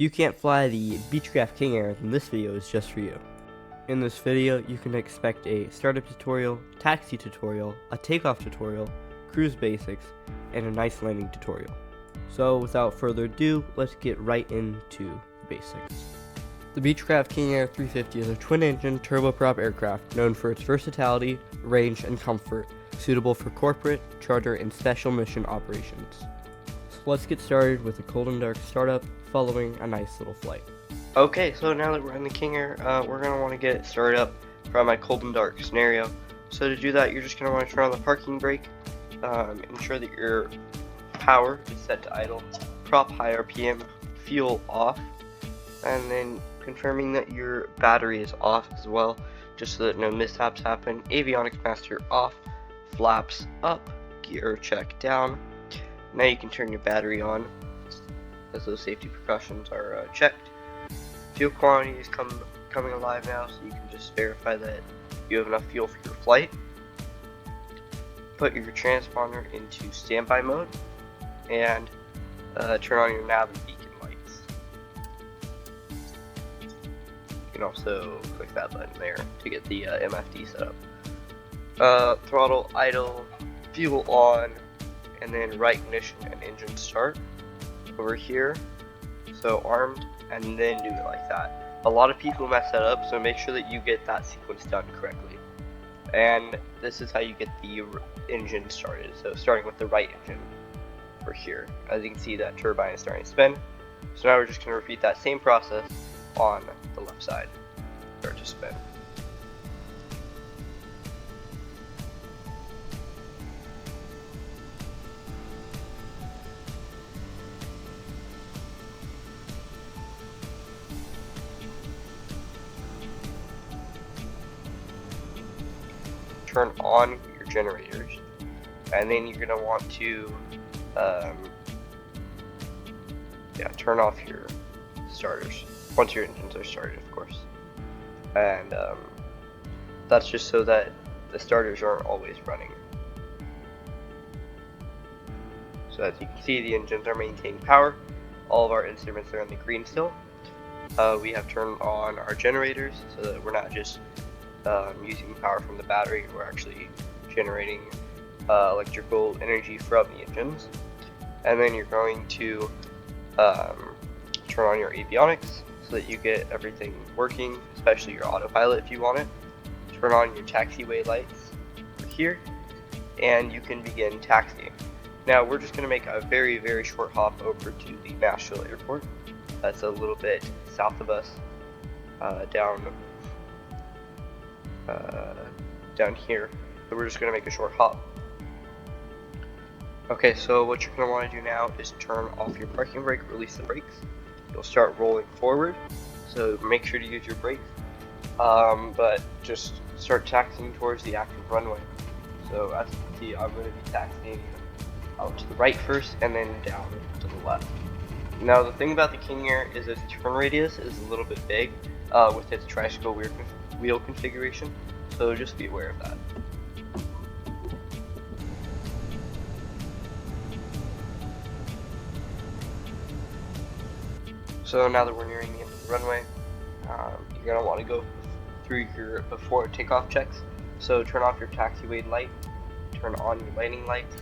you can't fly the Beechcraft King Air, then this video is just for you. In this video, you can expect a startup tutorial, taxi tutorial, a takeoff tutorial, cruise basics, and a nice landing tutorial. So without further ado, let's get right into the basics. The Beechcraft King Air 350 is a twin-engine turboprop aircraft known for its versatility, range, and comfort, suitable for corporate, charter, and special mission operations. So let's get started with a cold and dark startup, following a nice little flight. Okay, so now that we're in the King Air, we're going to want to get started up from my cold and dark scenario. So to do that, you're just going to want to turn on the parking brake, ensure that your power is set to idle, prop high RPM, fuel off, and then confirming that your battery is off as well, just so that no mishaps happen. Avionics master off, flaps up, gear check down. Now you can turn your battery on, as those safety precautions are checked. Fuel quantity is coming alive now, so you can just verify that you have enough fuel for your flight. Put your transponder into standby mode, and turn on your nav and beacon lights. You can also click that button there to get the MFD set up. Throttle idle, fuel on, and then right ignition and engine start over here. So armed, and then do it like that. A lot of people mess that up, so make sure that you get that sequence done correctly. And this is how you get the engine started. So starting with the right engine over here. As you can see, that turbine is starting to spin. So now we're just going to repeat that same process on the left side. Start to spin. Turn on your generators, and then you're going to want to turn off your starters once your engines are started, of course. And that's just so that the starters aren't always running. So as you can see, the engines are maintaining power. All of our instruments are in the green still. We have turned on our generators so that we're not just using power from the battery, we're actually generating electrical energy from the engines. And then you're going to turn on your avionics so that you get everything working, especially your autopilot if you want it. Turn on your taxiway lights over here, and you can begin taxiing. Now we're just going to make a very, very short hop over to the Nashville airport. That's a little bit south of us, down here. So we're just going to make a short hop. Okay, so what you're going to want to do now is turn off your parking brake, release the brakes. You'll start rolling forward, so make sure to use your brakes, but just start taxiing towards the active runway. So as you can see, I'm going to be taxiing out to the right first and then down to the left. Now the thing about the King Air is its turn radius is a little bit big with its tricycle wheel configuration, so just be aware of that. So now that we're nearing the end of the runway, you're going to want to go through your before takeoff checks. So turn off your taxiway light, turn on your landing lights,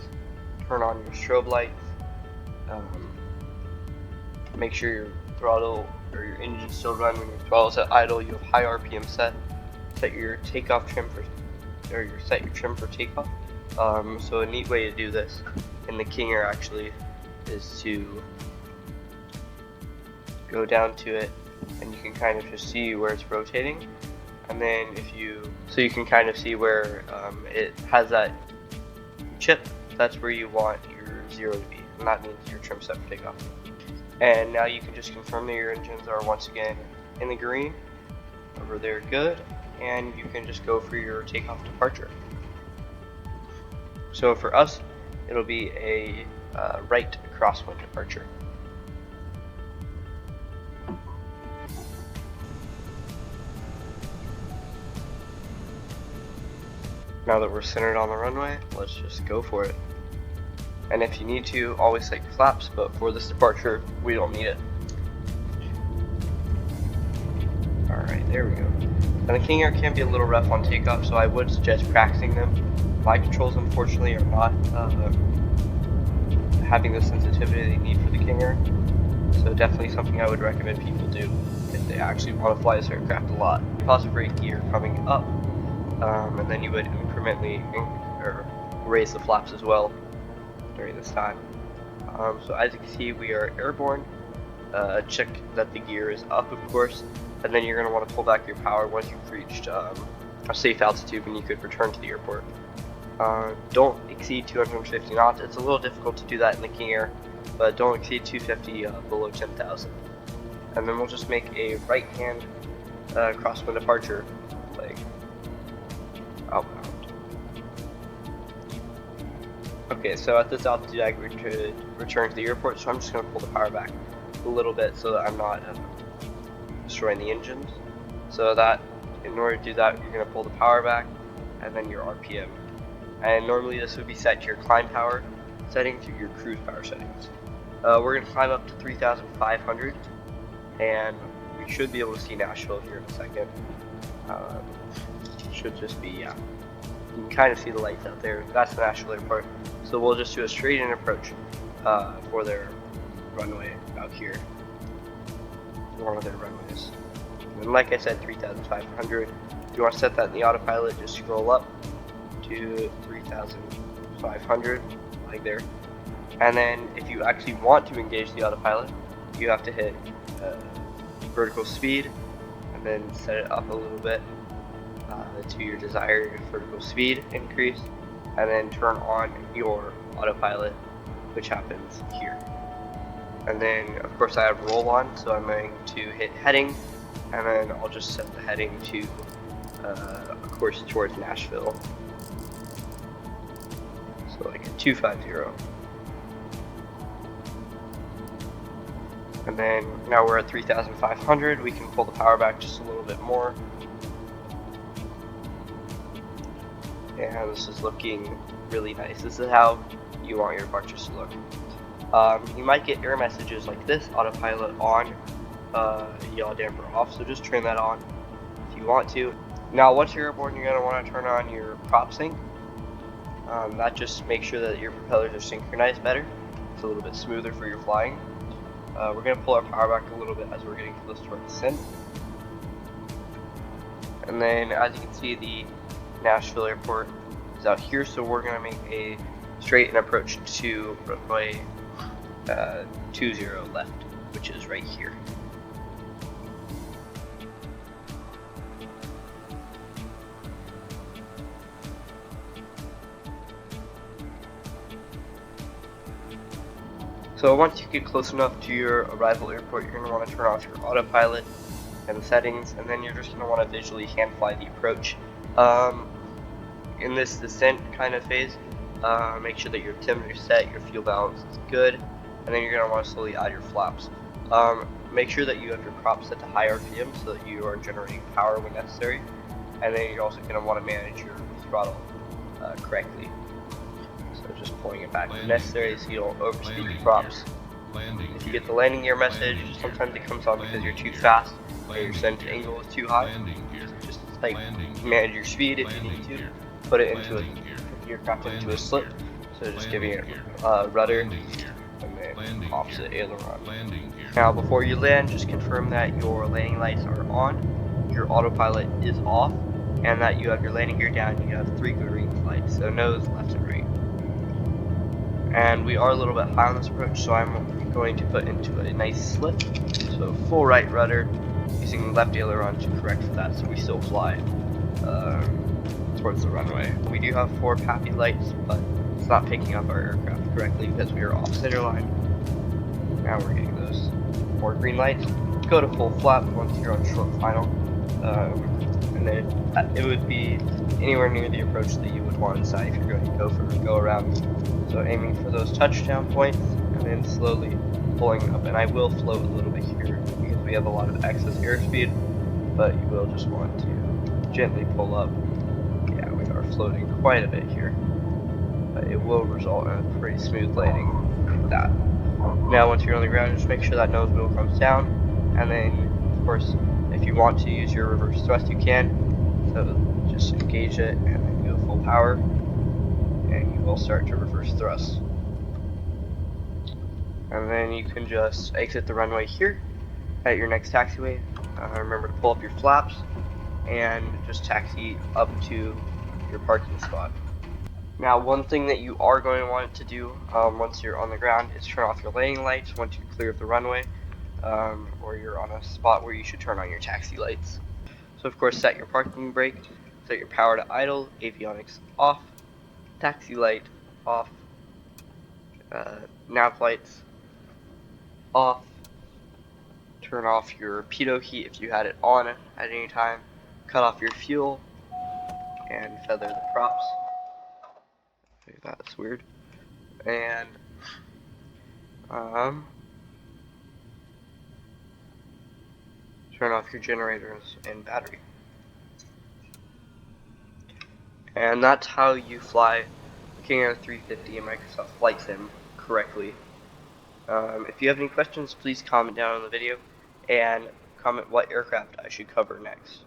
turn on your strobe lights, make sure your throttle or your engine's still running when your throttle's at idle, you have high RPM set, set your takeoff trim set your trim for takeoff. So a neat way to do this in the King Air actually is to go down to it, and you can kind of just see where it's rotating, and then you can kind of see where it has that chip. That's where you want your 0 to be, and that means your trim set for takeoff. And now you can just confirm that your engines are once again in the green over there, good, and you can just go for your takeoff departure. So for us, it'll be a right crosswind departure. Now that we're centered on the runway, let's just go for it. And if you need to, always set your flaps, but for this departure, we don't need it. Alright, there we go. And the King Air can be a little rough on takeoff, so I would suggest practicing them. My controls, unfortunately, are not having the sensitivity they need for the King Air, so definitely something I would recommend people do if they actually want to fly this aircraft a lot. Positive rate gear coming up, and then you would incrementally raise the flaps as well during this time. So as you can see, we are airborne. Check that the gear is up, of course, and then you're going to want to pull back your power once you've reached a safe altitude when you could return to the airport. Don't exceed 250 knots. It's a little difficult to do that in the King Air, but don't exceed 250 below 10,000. And then we'll just make a right hand crosswind departure leg outbound. Okay, so at this altitude I could return to the airport, so I'm just going to pull the power back a little bit so that I'm not destroying the engines. So that in order to do that, you're going to pull the power back and then your RPM. And normally this would be set to your climb power setting to your cruise power settings. We're going to climb up to 3,500, and we should be able to see Nashville here in a second. Should just be, yeah. You can kind of see the lights out there. That's the Nashville airport. So we'll just do a straight in approach for their runway out here. One of their runways. And like I said, 3,500. If you want to set that in the autopilot, just scroll up to 3,500, like there. And then if you actually want to engage the autopilot, you have to hit vertical speed and then set it up a little bit to your desired vertical speed increase, and then turn on your autopilot, which happens here. And then of course I have roll on, so I'm going to hit heading, and then I'll just set the heading to of course towards Nashville, so like a 250. And then now we're at 3,500, we can pull the power back just a little bit more. And this is looking really nice. This is how you want your departures to look. You might get error messages like this: autopilot on, yaw damper off, so just turn that on if you want to. Now once you're airborne, you're going to want to turn on your prop sync. That just makes sure that your propellers are synchronized better. It's a little bit smoother for your flying. We're going to pull our power back a little bit as we're getting close to our descent. And then as you can see, the Nashville airport is out here, so we're going to make a straight and approach to runway 20 left, which is right here. So once you get close enough to your arrival airport, you're going to want to turn off your autopilot and the settings, and then you're just going to want to visually hand fly the approach. In this descent kind of phase, make sure that your altimeter is set, your fuel balance is good, and then you're going to want to slowly add your flaps. Make sure that you have your prop set to high RPM so that you are generating power when necessary, and then you're also going to want to manage your throttle correctly. So just pulling it back when necessary so you don't overspeed the props. If you get the landing gear message, sometimes it comes on because you're too fast or your descent angle is too high. Just like manage your speed if you need to. Put it into your aircraft into a slip. So just giving it rudder and then opposite aileron. Now before you land, just confirm that your landing lights are on, your autopilot is off, and that you have your landing gear down. You have 3 green lights, so nose, left, and right. And we are a little bit high on this approach, so I'm going to put into a nice slip. So full right rudder, using left aileron to correct for that, so we still fly towards the runway. We do have 4 PAPI lights, but it's not picking up our aircraft correctly because we are off center line. Now we're getting those 4 green lights. Go to full flap once you're on short final, and then it would be anywhere near the approach that you would want to decide if you're going to go for a go around. So aiming for those touchdown points and then slowly pulling up. And I will float a little bit here because we have a lot of excess airspeed, but you will just want to gently pull up. Yeah, we are floating quite a bit here, but it will result in a pretty smooth landing with that. Now once you're on the ground, just make sure that nose wheel comes down, and then of course if If you want to use your reverse thrust, you can. So just engage it and then go full power, and you will start to reverse thrust. And then you can just exit the runway here at your next taxiway. Remember to pull up your flaps and just taxi up to your parking spot. Now, one thing that you are going to want to do once you're on the ground is turn off your landing lights once you're clear of the runway, or you're on a spot where you should turn on your taxi lights. So of course, set your parking brake, set your power to idle, avionics off, taxi light off, nav lights off, turn off your pitot heat if you had it on at any time, cut off your fuel, and feather the props. That's weird. And turn off your generators and battery. And that's how you fly King Air 350 in Microsoft Flight Sim correctly. If you have any questions, please comment down on the video and comment what aircraft I should cover next.